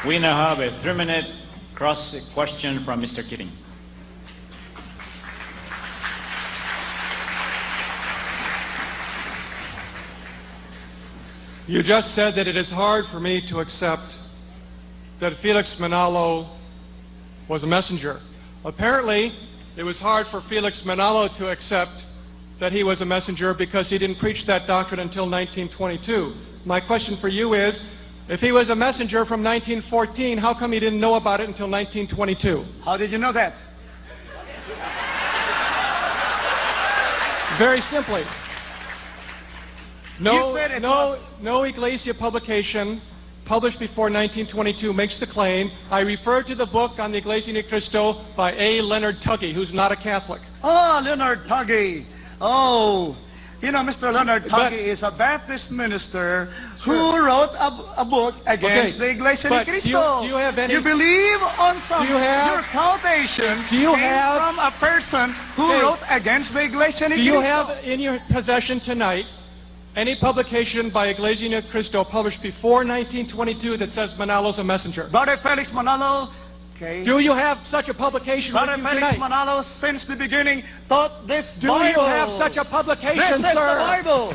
We now have a 3-minute cross question from Mr. Keating. You just said that it is hard for me to accept that Felix Manalo was a messenger. Apparently, it was hard for Felix Manalo to accept that he was a messenger because he didn't preach that doctrine until 1922. My question for you is, if he was a messenger from 1914, how come he didn't know about it until 1922? How did you know that? Very simply. You No Iglesia publication published before 1922 makes the claim. I refer to the book on the Iglesia ni Cristo by A. Leonard Tuggy, who's not a Catholic. Oh, Leonard Tuggy. Oh, you know, Mr. Leonard Tuggy is a Baptist minister who wrote a book against the Iglesia ni Cristo. Do you have any? You believe on some? Your quotation came from a person who wrote against the Iglesia ni Cristo. Do you have in your possession tonight any publication by Iglesia ni Cristo published before 1922 that says Manalo's a messenger? Brother Felix Manalo. Okay. Do you have such a publication Brother with you Felix tonight? Manalo, since the beginning, taught this Bible. Do you have such a publication, this sir? This is the Bible.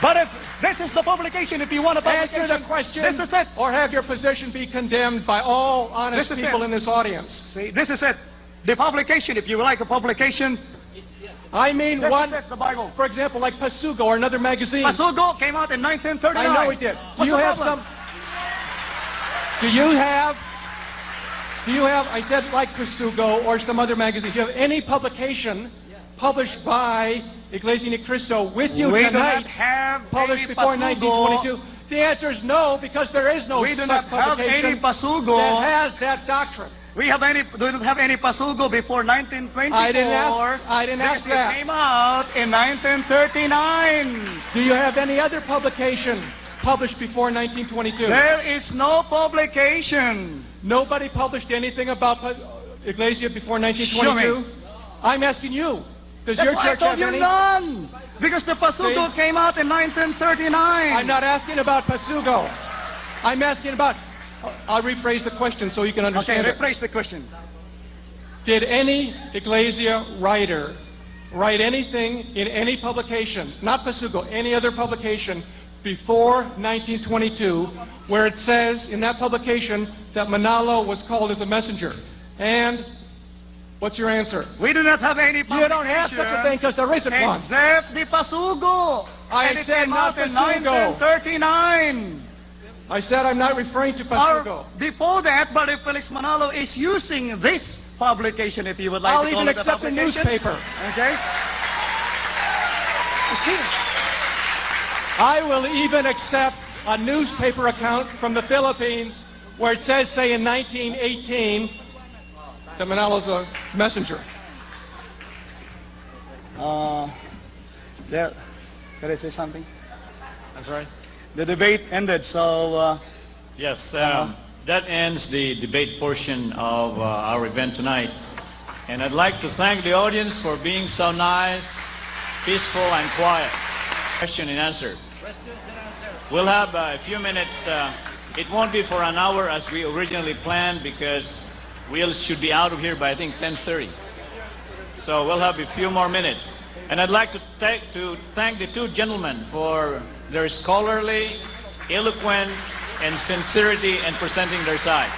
But if this is the publication, if you want a publication, answer the question, this is it. Or have your position be condemned by all honest people in this audience. See, this is it. The publication, if you like a publication. I mean this one, is it, the Bible. For example, like Pasugo or another magazine. Pasugo came out in 1939. I know it did. Do you have some? Do you have, I said like Pasugo or some other magazine, do you have any publication published by Iglesia ni Cristo with you we tonight, do not have published before 1922? The answer is no, because there is no we do not have any Pasugo that has that doctrine. We do not have any Pasugo before 1924. I didn't ask that. It came out in 1939. Do you have any other publication published before 1922? There is no publication. Nobody published anything about Iglesia before 1922? Show me. I'm asking you. Does That's your why church I told have you any? none. Because the Pasugo came out in 1939. I'm not asking about Pasugo. I'm asking about... I'll rephrase the question so you can understand it. Rephrase the question. Did any Iglesia writer write anything in any publication, not Pasugo, any other publication, before 1922, where it says in that publication that Manalo was called as a messenger? And what's your answer? We do not have any publication. You don't have such a thing because there isn't one. Except the Pasugo. I said not Pasugo. 1939. I said I'm not referring to Pasugo. Before that, Brother Felix Manalo is using this publication, if you would like I'll to call even it a accept a newspaper. Okay? I will even accept a newspaper account from the Philippines where it says, say, in 1918, that Manalo's a messenger. Can I say something? I'm sorry? The debate ended, so... Yes, that ends the debate portion of our event tonight. And I'd like to thank the audience for being so nice, peaceful, and quiet. Question and answer. We'll have a few minutes. It won't be for an hour as we originally planned because we should be out of here by, I think, 10:30. So we'll have a few more minutes. And I'd like to thank the two gentlemen for their scholarly, eloquent, and sincerity in presenting their side.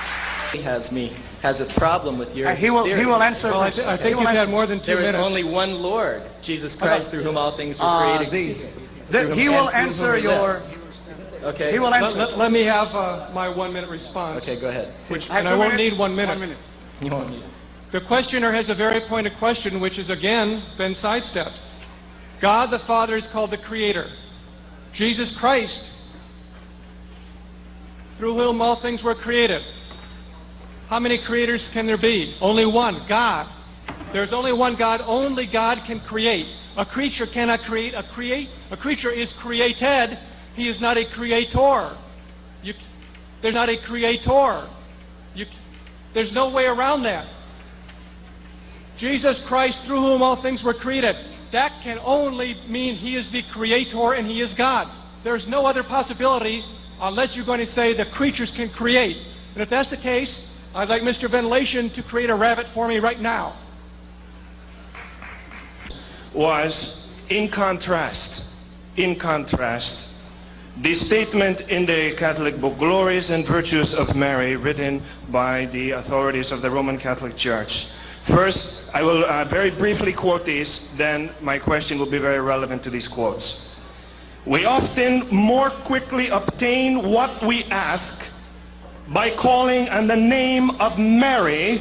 Has a problem with your he will answer. Well, I think you've had more than 2 minutes. There is only one Lord, Jesus Christ, through whom all things were created. He will answer your... Okay. He will answer. Let me have my 1 minute response. Okay, go ahead. And I won't need 1 minute. 1 minute. You won't need it. The questioner has a very pointed question, which has again been sidestepped. God the Father is called the Creator. Jesus Christ, through whom all things were created. How many creators can there be? Only one, God. There's only one God. Only God can create. A creature cannot create. A creature is created. He is not a creator. There's not a creator. There's no way around that. Jesus Christ, through whom all things were created. That can only mean He is the Creator and He is God. There's no other possibility unless you're going to say the creatures can create. And if that's the case, I'd like Mr. Ventilation to create a rabbit for me right now. Was, in contrast, the statement in the Catholic book, Glories and Virtues of Mary, written by the authorities of the Roman Catholic Church. First, I will very briefly quote these, then my question will be very relevant to these quotes. We often more quickly obtain what we ask by calling on the name of Mary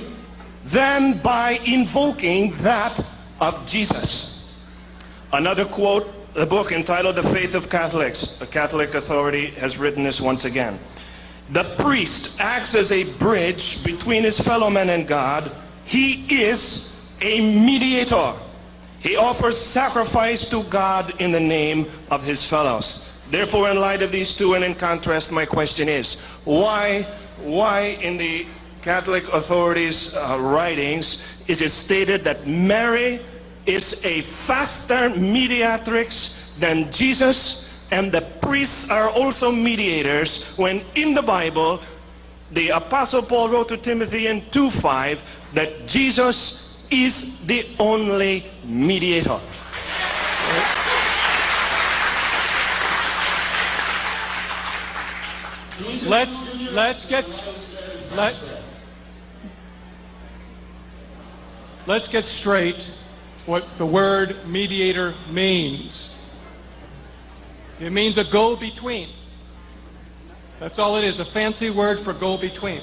than by invoking that of Jesus. Another quote, the book entitled The Faith of Catholics, a Catholic authority has written this once again. The priest acts as a bridge between his fellow men and God. He is a mediator. He offers sacrifice to God in the name of his fellows. Therefore, in light of these two and in contrast, my question is, why in the Catholic authorities' writings is it stated that Mary is a faster mediatrix than Jesus, and the priests are also mediators, when in the Bible the Apostle Paul wrote to Timothy in 2:5 that Jesus is the only mediator? Let's get straight what the word mediator means. It means a go-between. That's all it is, a fancy word for go-between.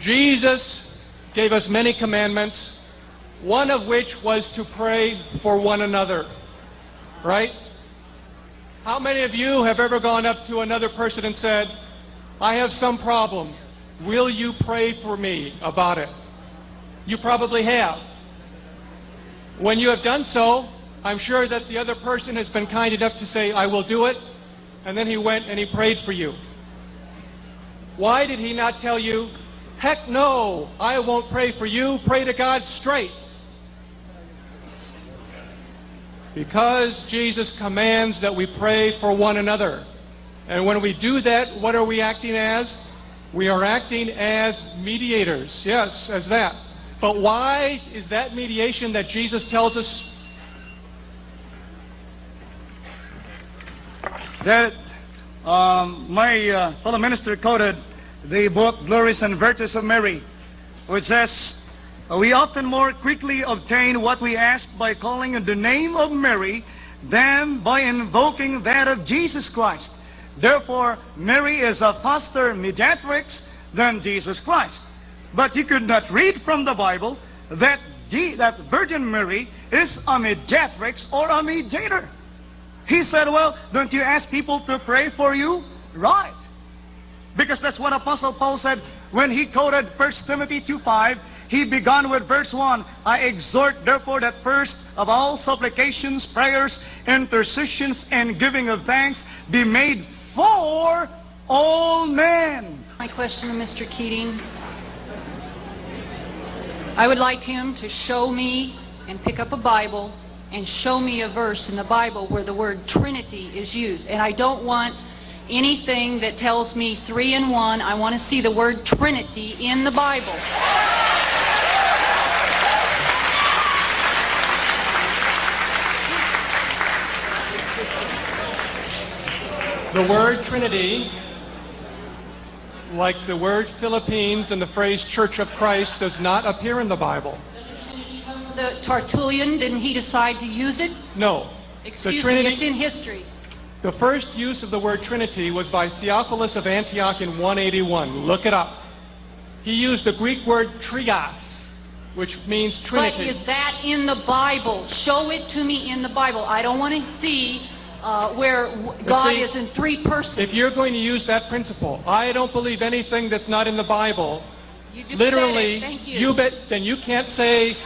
Jesus gave us many commandments, one of which was to pray for one another. Right? How many of you have ever gone up to another person and said, I have some problem. Will you pray for me about it? You probably have. When you have done so, I'm sure that the other person has been kind enough to say, I will do it, and then he went and he prayed for you. Why did he not tell you, heck no, I won't pray for you, pray to God straight? Because Jesus commands that we pray for one another. And when we do that, what are we acting as? We are acting as mediators. Yes, as that. But why is that mediation that Jesus tells us? That my fellow minister quoted the book Glories and Virtues of Mary, which says, we often more quickly obtain what we ask by calling on the name of Mary than by invoking that of Jesus Christ. Therefore, Mary is a faster mediatrix than Jesus Christ. But you could not read from the Bible that Virgin Mary is a mediatrix or a mediator. He said, well, don't you ask people to pray for you? Right. Because that's what Apostle Paul said when he quoted 1 Timothy 2:5. He began with verse 1. I exhort, therefore, that first of all supplications, prayers, intercessions, and giving of thanks be made for all men. My question to Mr. Keating. I would like him to show me and pick up a Bible and show me a verse in the Bible where the word Trinity is used. And I don't want anything that tells me 3 in 1. I want to see the word Trinity in the Bible. The word Trinity, like the word Philippines and the phrase Church of Christ, does not appear in the Bible. The Tertullian, didn't he decide to use it? No. Excuse me, it's in history. The first use of the word Trinity was by Theophilus of Antioch in 181. Look it up. He used the Greek word trios, which means Trinity. But is that in the Bible? Show it to me in the Bible. I don't want to see where God is in 3 persons. If you're going to use that principle, I don't believe anything that's not in the Bible. You just literally, said it. Thank you. Then you can't say